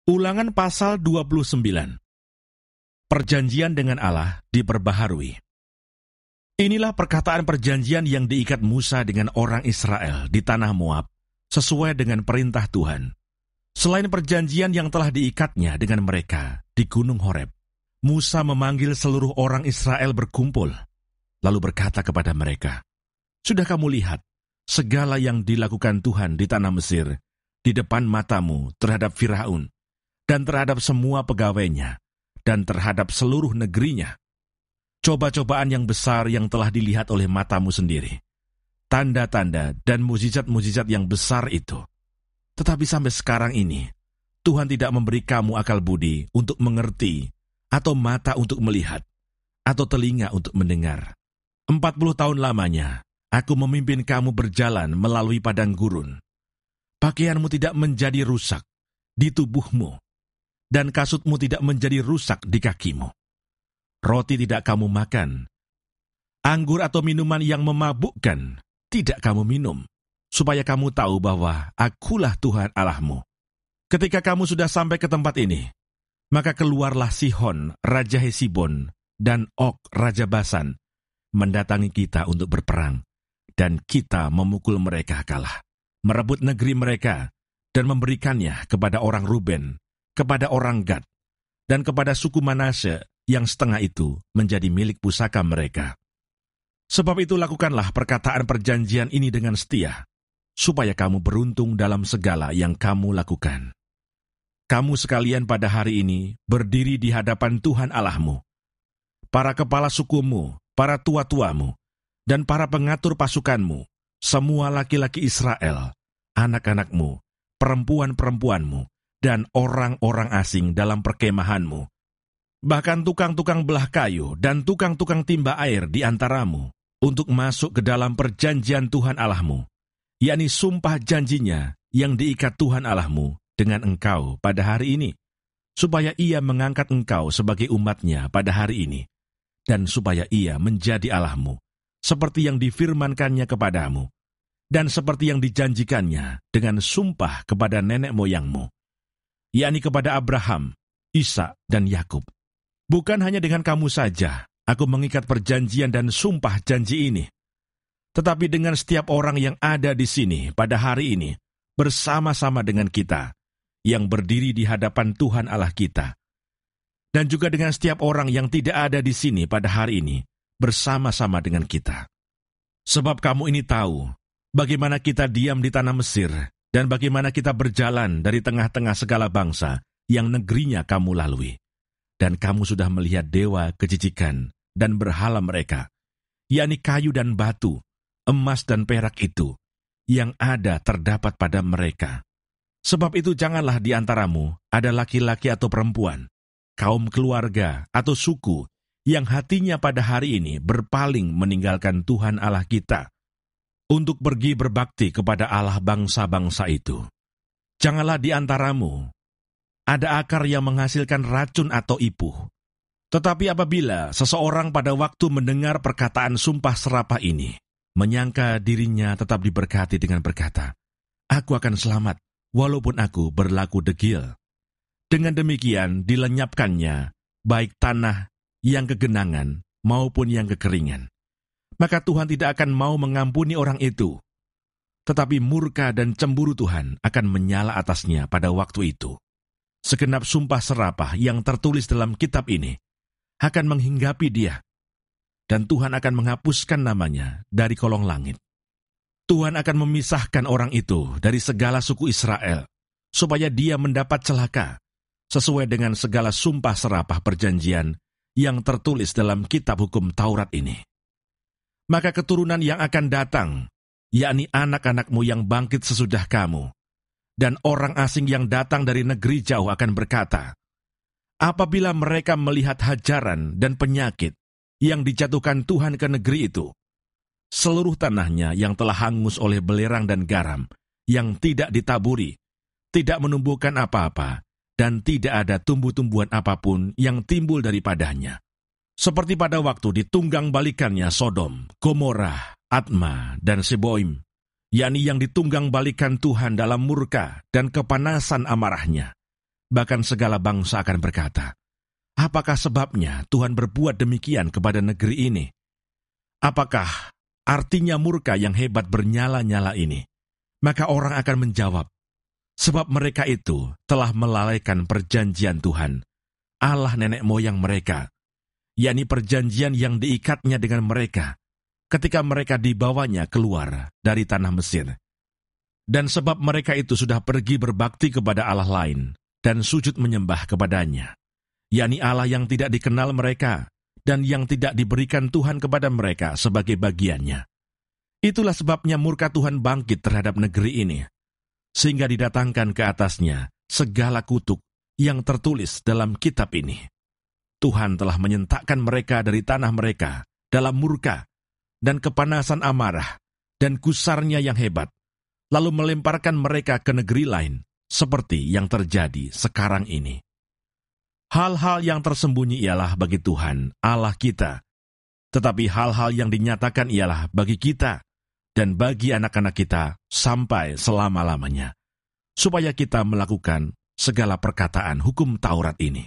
Ulangan pasal 29. Perjanjian dengan Allah diperbaharui. Inilah perkataan perjanjian yang diikat Musa dengan orang Israel di tanah Moab, sesuai dengan perintah Tuhan. Selain perjanjian yang telah diikatnya dengan mereka di Gunung Horeb, Musa memanggil seluruh orang Israel berkumpul, lalu berkata kepada mereka, "Sudah kamu lihat segala yang dilakukan Tuhan di tanah Mesir, di depan matamu terhadap Firaun, dan terhadap semua pegawainya, dan terhadap seluruh negerinya. Coba-cobaan yang besar yang telah dilihat oleh matamu sendiri, tanda-tanda dan mukjizat-mukjizat yang besar itu. Tetapi sampai sekarang ini, Tuhan tidak memberi kamu akal budi untuk mengerti, atau mata untuk melihat, atau telinga untuk mendengar. 40 tahun lamanya, aku memimpin kamu berjalan melalui padang gurun. Pakaianmu tidak menjadi rusak di tubuhmu, dan kasutmu tidak menjadi rusak di kakimu. Roti tidak kamu makan, anggur atau minuman yang memabukkan tidak kamu minum, supaya kamu tahu bahwa Akulah Tuhan Allahmu. Ketika kamu sudah sampai ke tempat ini, maka keluarlah Sihon, Raja Hesibon, dan Og, Raja Basan, mendatangi kita untuk berperang, dan kita memukul mereka kalah, merebut negeri mereka, dan memberikannya kepada orang Ruben, kepada orang Gad, dan kepada suku Manasye yang setengah itu menjadi milik pusaka mereka. Sebab itu lakukanlah perkataan perjanjian ini dengan setia, supaya kamu beruntung dalam segala yang kamu lakukan. Kamu sekalian pada hari ini berdiri di hadapan Tuhan Allahmu, para kepala sukumu, para tua-tuamu, dan para pengatur pasukanmu, semua laki-laki Israel, anak-anakmu, perempuan-perempuanmu, dan orang-orang asing dalam perkemahanmu. Bahkan tukang-tukang belah kayu dan tukang-tukang timba air di antaramu, untuk masuk ke dalam perjanjian Tuhan Allahmu, yakni sumpah janjinya yang diikat Tuhan Allahmu dengan engkau pada hari ini, supaya ia mengangkat engkau sebagai umatnya pada hari ini, dan supaya ia menjadi Allahmu, seperti yang difirmankannya kepadamu, dan seperti yang dijanjikannya dengan sumpah kepada nenek moyangmu, yakni kepada Abraham, Ishak, dan Yakub. Bukan hanya dengan kamu saja aku mengikat perjanjian dan sumpah janji ini, tetapi dengan setiap orang yang ada di sini pada hari ini, bersama-sama dengan kita, yang berdiri di hadapan Tuhan Allah kita, dan juga dengan setiap orang yang tidak ada di sini pada hari ini, bersama-sama dengan kita. Sebab kamu ini tahu bagaimana kita diam di tanah Mesir, dan bagaimana kita berjalan dari tengah-tengah segala bangsa yang negerinya kamu lalui. Dan kamu sudah melihat dewa kejijikan dan berhala mereka, yakni kayu dan batu, emas dan perak itu, yang ada terdapat pada mereka. Sebab itu janganlah di antaramu ada laki-laki atau perempuan, kaum keluarga atau suku, yang hatinya pada hari ini berpaling meninggalkan Tuhan Allah kita, untuk pergi berbakti kepada Allah bangsa-bangsa itu. Janganlah di antaramu ada akar yang menghasilkan racun atau ipuh. Tetapi apabila seseorang pada waktu mendengar perkataan sumpah serapah ini, menyangka dirinya tetap diberkati dengan berkata, "Aku akan selamat, walaupun aku berlaku degil." Dengan demikian dilenyapkannya baik tanah yang kegenangan maupun yang kekeringan. Maka Tuhan tidak akan mau mengampuni orang itu, tetapi murka dan cemburu Tuhan akan menyala atasnya pada waktu itu. Segenap sumpah serapah yang tertulis dalam kitab ini akan menghinggapi dia, dan Tuhan akan menghapuskan namanya dari kolong langit. Tuhan akan memisahkan orang itu dari segala suku Israel, supaya dia mendapat celaka, sesuai dengan segala sumpah serapah perjanjian yang tertulis dalam kitab hukum Taurat ini. Maka keturunan yang akan datang, yakni anak-anakmu yang bangkit sesudah kamu, dan orang asing yang datang dari negeri jauh akan berkata, apabila mereka melihat hajaran dan penyakit yang dijatuhkan Tuhan ke negeri itu, seluruh tanahnya yang telah hangus oleh belerang dan garam, yang tidak ditaburi, tidak menumbuhkan apa-apa, dan tidak ada tumbuh-tumbuhan apapun yang timbul daripadanya. Seperti pada waktu ditunggang balikannya Sodom, Gomora, Adma, dan Seboim, yakni yang ditunggang balikan Tuhan dalam murka dan kepanasan amarahnya, bahkan segala bangsa akan berkata, apakah sebabnya Tuhan berbuat demikian kepada negeri ini? Apakah artinya murka yang hebat bernyala-nyala ini? Maka orang akan menjawab, sebab mereka itu telah melalaikan perjanjian Tuhan, Allah nenek moyang mereka, yakni perjanjian yang diikatnya dengan mereka, ketika mereka dibawanya keluar dari tanah Mesir. Dan sebab mereka itu sudah pergi berbakti kepada Allah lain, dan sujud menyembah kepadanya, yakni Allah yang tidak dikenal mereka, dan yang tidak diberikan Tuhan kepada mereka sebagai bagiannya. Itulah sebabnya murka Tuhan bangkit terhadap negeri ini, sehingga didatangkan ke atasnya segala kutuk yang tertulis dalam kitab ini. Tuhan telah menyentakkan mereka dari tanah mereka dalam murka dan kepanasan amarah dan gusarnya yang hebat, lalu melemparkan mereka ke negeri lain, seperti yang terjadi sekarang ini. Hal-hal yang tersembunyi ialah bagi Tuhan, Allah kita, tetapi hal-hal yang dinyatakan ialah bagi kita, dan bagi anak-anak kita sampai selama-lamanya, supaya kita melakukan segala perkataan hukum Taurat ini.